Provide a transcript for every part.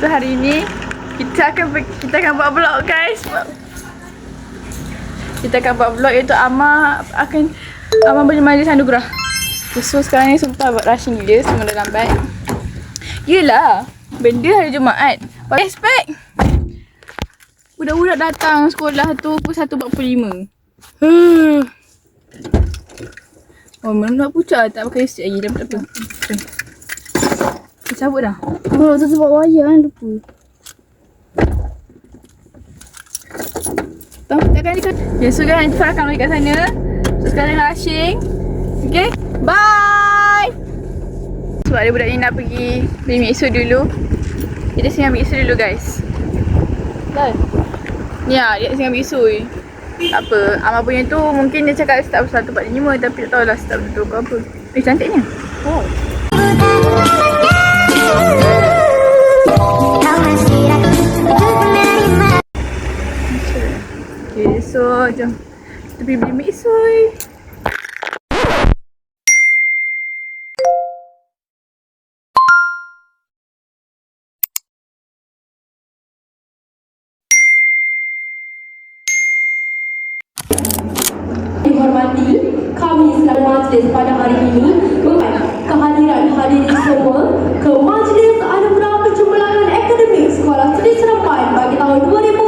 So hari ni kita akan buat vlog guys. Kita akan buat vlog iaitu Amar punya majlis anugerah. So sekarang ni sumpah buat rushing gila, semua dah lambat. Yelah, benda hari Jumaat. Pakai spek. Budak-budak datang sekolah tu pukul 1.45. Oh, mana nak pucat tak pakai stick lagi. Dah tak apa. Kita cabut dah. Oh, tu sebab wayar kan, lupa. Takkan dia. Okay, so guys, nanti Farah akan balik kat sana. So sekarang rushing. Okay, bye. Sebab ada budak ni nak pergi beli miso dulu. Dia singgah miso dulu guys. Dah. Ya, dia singgah miso. Tak apa, Amar punya tu mungkin dia cakap start 1.45 tapi tak tahulah start betul ke apa. Cantiknya. Oh. Okay, so jom kita pergi beli mi soy. Dihormati, kami selaku majlis pada hari ini kehadiran hadirin semua ke Majlis Anugerah Percumbulangan Akademik Sekolah Seri Seremban bagi tahun 2025.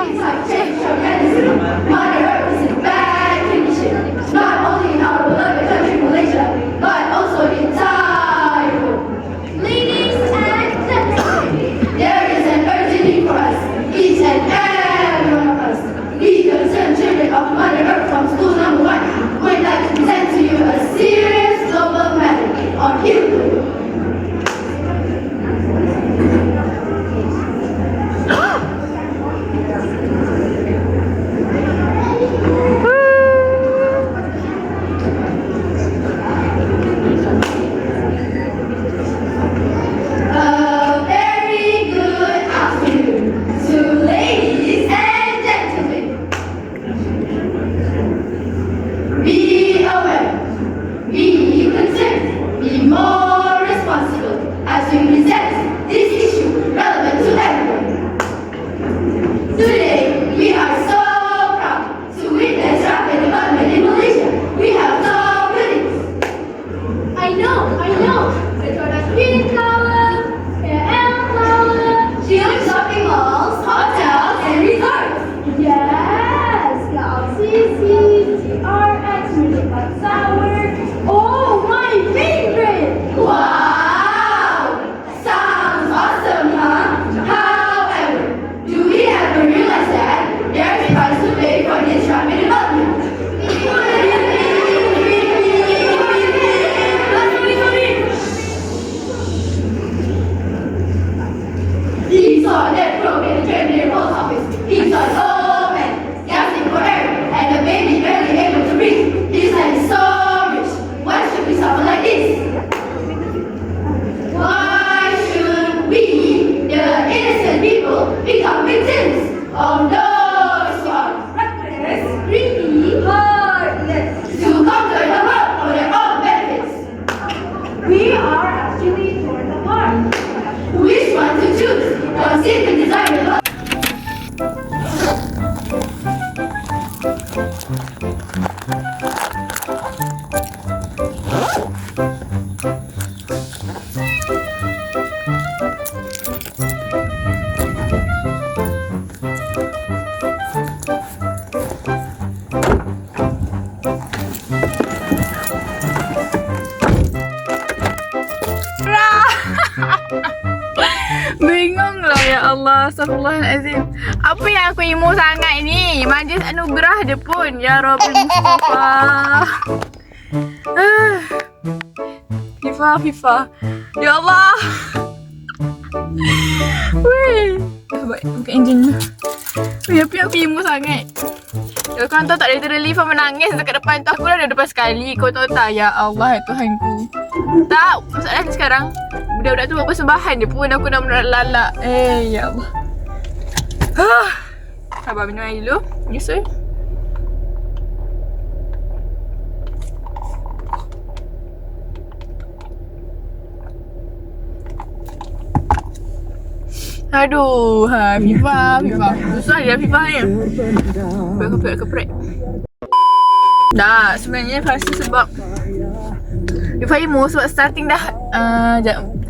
Things have changed tremendously. Mother Earth is in bad condition. Not only in our beloved country, Malaysia, but also the entire world. Ladies and gentlemen, there is an urgent need for us, each and every one of us. We concerned children of Mother Earth from school number 1 would like to present to you a serious global matter on human. Become victims of those who are reckless, greedy, heartless, to conquer the world for their own benefits. We are actually torn apart. Which one to choose? Or simply desire the love? Bingung lah ya Allah. Astagfirullahaladzim. Apa yang aku emo sangat ni? Majlis anugerah dia pun. Ya Rabbi Mustafa. FIFA. Ya Allah. Weh. Baik, buka enjin dulu. Weh, apa yang aku emo sangat? Ya, korang tahu tak, literally Lifa menangis dekat depan tu. Aku dah ada depan sekali. Kau tahu tak? Ya Allah, ya Tuhanku. Tak, masalahnya sekarang budak-budak tu aku sembahan dia pun aku dah melalak. Ya Allah. Sabar, minum air dulu. Nyusul. Aduh, FIFA. Susah dia FIFA ni. Keprek. Dah, sebenarnya rasa sebab FIFA emo sebab starting dah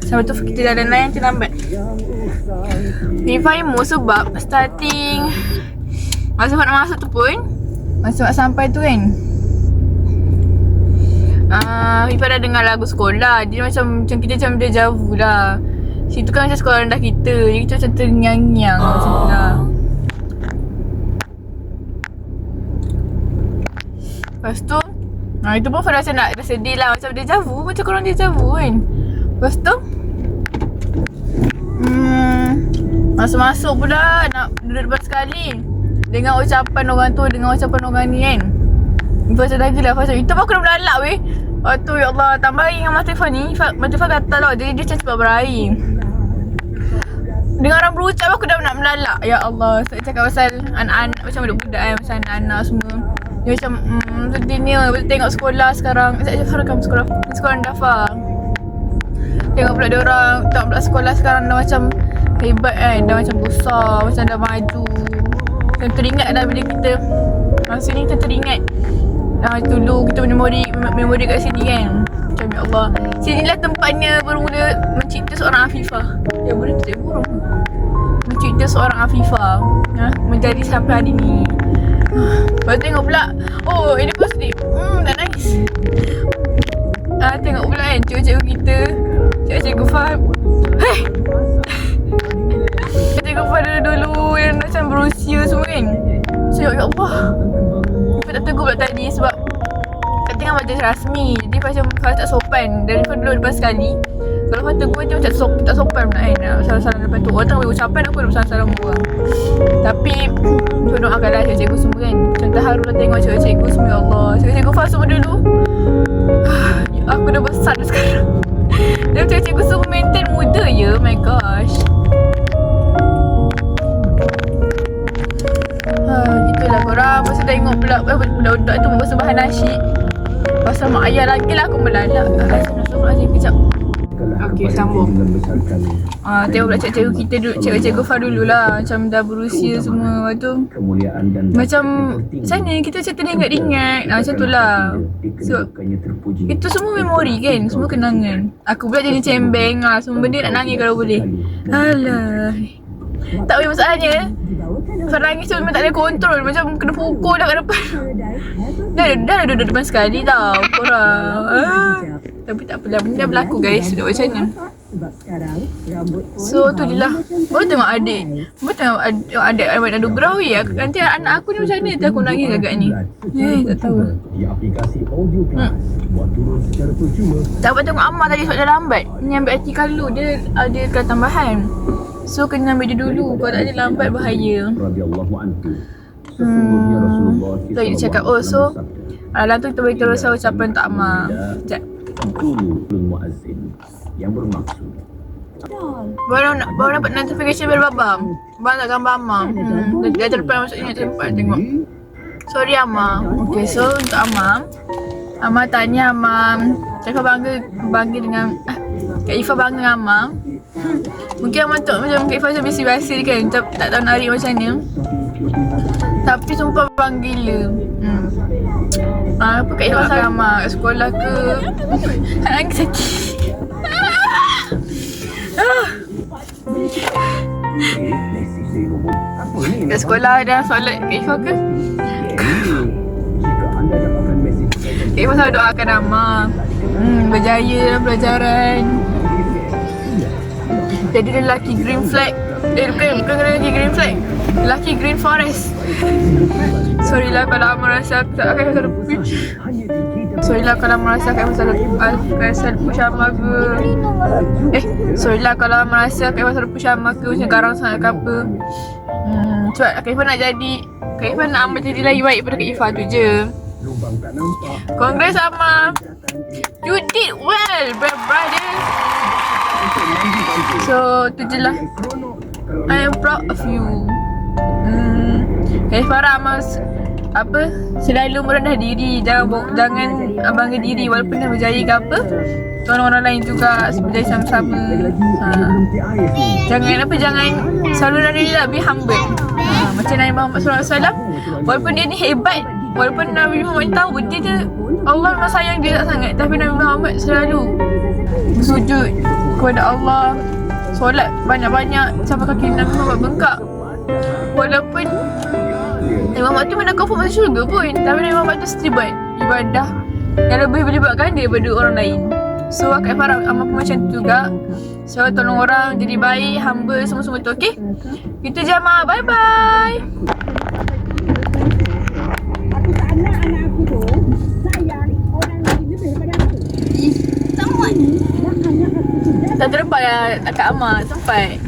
sampai tu kita dah lain terlambat. FIFA emo sebab starting masa nak masuk tu pun masa sampai tu kan FIFA dah dengar lagu sekolah. Dia macam kita macam deja vu lah. Situ kan macam sekolah rendah kita. Jadi kita macam terngiang-ngiang macam tu lah. Lepas tu itu pun rasa nak sedih lah. Macam deja vu. Macam korang deja vu kan. Lepas tu masuk-masuk pula nak duduk depan sekali. Dengar ucapan orang tu, dengar ucapan orang ni kan. Lepas tu lagi lah. Lepas tu itu pun aku dah melalak weh. Lepas tu ya Allah, tambah lagi dengan Mas Tifah ni. Mas Tifah kata lah, jadi dia macam cepat berair. Dengar orang berucap aku dah nak melalak. Ya Allah, saya cakap pasal anak-anak macam budak-budak kan. Macam anak-anak semua. Dia macam sedihnya. Lepas tu tengok sekolah sekarang. Saya harakam sekolah Dafa. Tengok pula dia orang tak pula sekolah sekarang dah macam hebat kan. Dah macam besar, macam dah maju. Macam teringat dah bila kita masa ni kita teringat dulu kita memori kat sini kan. Macam ya Allah, sinilah tempatnya bermula mencipta seorang Afifah. Ya boleh tu burung. cerita seorang Afifah menjadi sampai hari ni. Lepas tu tengok pula, oh ini positif. Dah nangis. Tengok pula kan cikgu-cikgu kita, cikgu Faham. Hei, cikgu Faham dulu yang macam berusia semua kan. So ya Allah, Ifah tak tegur pula tadi sebab kat tengah majlis rasmi. Jadi macam kalau tak sopan. Dan Ifah dulu lepas sekali, kalau Ifah tegur je macam tak sopan pula kan. Salah-salah lepas tu orang tengah beri ucapan, aku nak salah-salah orang. Tapi Ifah doakanlah cikgu semua kan. Macam terharu lah tengok cikgu semua, ya Allah. Cikgu Faham semua dulu, aku dah besar dah sekarang. Dan cikgu semua maintain muda je, my gosh. Gitulah korang. Masa tengok pula budak-budak tu bersembahang nasyid pasal mak ayah lagi lah, aku melalak. Astagfirullahaladzim, kejap. Okey, sambung. Tengok pula cikgu kita dulu, cikgu Fah dululah. Macam dah berusia semua. Lepas tu macam sana kita macam teringat-ingat. Macam tu lah. So itu semua memori kan, semua kenangan. Aku pula jadi cembeng lah. Semua benda nak nangis kalau boleh. Alah, tak boleh masalahnya. Kalau nangis tu memang tak boleh kontrol. Macam kena pukul dah kat depan. Dah duduk depan sekali tau korang. Tapi tak apalah, benda berlaku guys. Nak buat macam mana. So tu je lah. Baru tengok adik. Baru tengok adik Ahmad Anugerah. Nanti anak aku ni macam mana nanti aku nangis agak ni. Tak tahu. Tak apa, tengok Ammar tadi sebab dia lambat. Ni ambil artikel dulu. Dia ada kelas tambahan. So kena ambil dia dulu. Kalau tak ada lambat bahaya. So dia cakap, oh so alam tu kita beritahu rasa ucapan untuk Ammar. Sekejap. Yang bermaksud Baru dapat notification dari Babam. Babam tak gambar Ammar. Dia terdepan maksudnya tempat tengok. Sorry Ammar. Okay, so untuk Ammar tanya Ammar. Cakap bangga dengan Kak Ifah bangga dengan Ammar. Mungkin Ammar tu macam Kak Ifah macam biasa-biasa kan. Tak tahu nak narik macam mana. Tapi sumpah bangga gila. Apa Kak Ifah sayang Ammar kat sekolah ke? Nangis sakit. Kat sekolah ada solat Kak Ifah ke? Kak Ifah selalu doakan Ammar berjaya dalam pelajaran. Jadi dia lelaki green flag. Bukan lelaki green flag, lelaki green forest. Sorry lah kalau Ammar rasa aku tak akan salah push. Sorry lah kalau Ammar rasa aku salah push Ammar ke. Sorry lah kalau Ammar rasa aku salah push Ammar ke. Macam garang sangat ke apa. Sebab Kak Ifah nak jadi, Kak Ifah nak Ammar jadi lagi baik pada Kak Ifah tu je. Congrats Ammar, you did well brother. So tu je lah. I am proud of you. Farah Mas selalu merendah diri. Jangan bangga diri walaupun dah berjaya ke apa. Tolong orang lain juga berjaya sama-sama. Jangan selalu rendah diri lah, be humble. Macam Nabi Muhammad SAW, walaupun dia ni hebat, walaupun Nabi Muhammad tahu benda dia Allah memang sayang dia tak sangat, tapi Nabi Muhammad selalu sujud kepada Allah, solat banyak-banyak sampai kaki Nabi Muhammad bengkak. Walaupun Nabi Muhammad tu mana confirm masuk syurga pun, tapi Nabi Muhammad tu still buat ibadah yang lebih berlipat ganda daripada orang lain. So Kak Farah Ammar pun macam tu juga. So tolong orang jadi baik, humble, semua-semua tu, okey? Itu je Ammar, bye-bye. Aku tak nak anak aku tu sayang orang lain lebih daripada aku. Sempat ni anak aku sudah Tak terlepas lah Kak Ammar, sempat.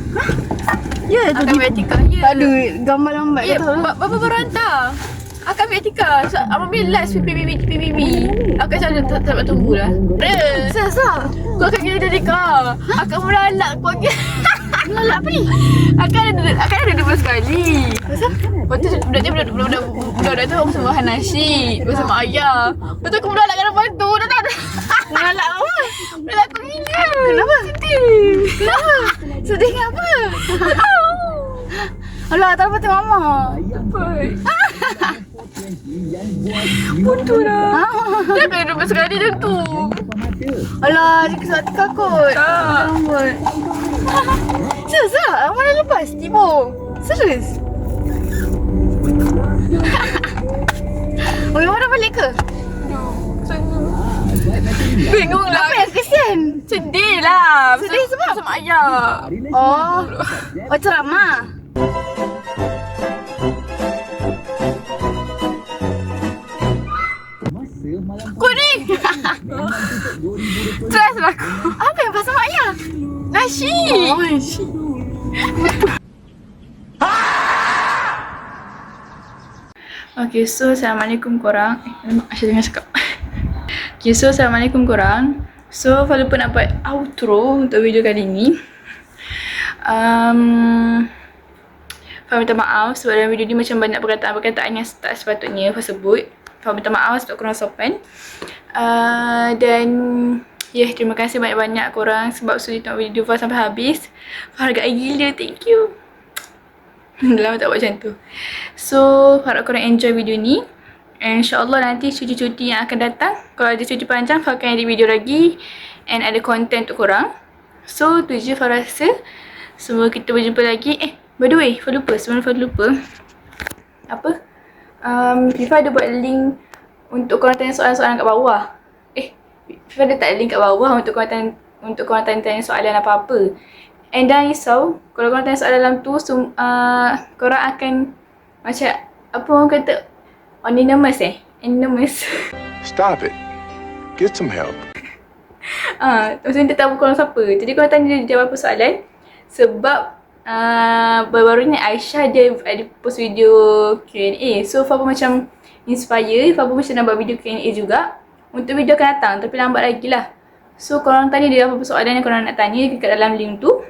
Ya, tu akan beretika. Ya. tak ada gambar lambat Ya, ke tak? Bapa baru hantar. Akan beretika. So, Ammar bila last PBB. Akan selalu tak tunggu lah. Sah. Kau akan kena dedika. Akan melalak kau akan. Melalak apa ni? Akan ada dua sekali. Lepas tu budak-budak tu bersembahang nasyid bersama ayah. Lepas tu aku melalak kat depan tu. Dah tak ada. Melalak apa? Melalak aku gila. Kenapa? Sedih. Kenapa? Sedih dengan apa? Alah, tak dapat tengok Mama. Apa? Bodoh lah. Dia kena duduk sekali macam tu. Alah, dia kesat tika kot. Tak. Lambat. Serius lah? Mana lepas? Tiba. Serius? Orang dah balik ke? Bingung lah. Apa yang kesian? Sedih lah. Sedih sebab? Sama ayah. Oh. Oh, ceramah. Kuning. Stres lah aku. Apa yang pasal mak ayah? Nasi. Oh, nasi. Okay, so Assalamualaikum korang. Asyik dengar cakap. Okay, so Assalamualaikum korang. So, Fah lupa nak buat outro untuk video kali ni. Fah minta maaf sebab dalam video ni macam banyak perkataan-perkataan yang tak sepatutnya Fah sebut. Fah minta maaf sebab korang sopan. Dan terima kasih banyak-banyak korang sebab sudi tengok video Fah sampai habis. Fah hargai gila, thank you. Lama tak buat macam tu. So, harap korang enjoy video ni. And insyaAllah nanti cuti-cuti yang akan datang, kalau ada cuti panjang, Fah akan ada video lagi and ada content untuk korang. So, tu je Fah rasa. Semoga kita berjumpa lagi. By the way, Fah lupa. Sebelum Fah lupa, apa? Fah ada buat link untuk korang tanya soalan-soalan kat bawah. Fah ada tak link kat bawah untuk korang tanya soalan apa-apa. And jangan risau, kalau korang tanya soalan dalam tu, korang akan macam, apa orang kata, anonymous anonymous. Stop it. Get some help. Maksudnya dia tahu korang siapa. Jadi korang tanya dia jawab apa soalan. Sebab baru-baru ni Aisyah dia ada post video Q&A. So Fah pun macam inspire. Fah pun macam nak buat video Q&A juga untuk video akan datang, tapi lambat lagi lah. So korang tanya dia apa soalan yang korang nak tanya dekat dalam link tu.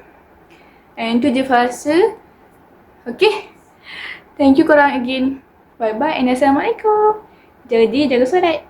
And tu je Fah rasa. Okay, thank you korang again. Bye bye and Assalamualaikum. Jaga diri, jaga solat.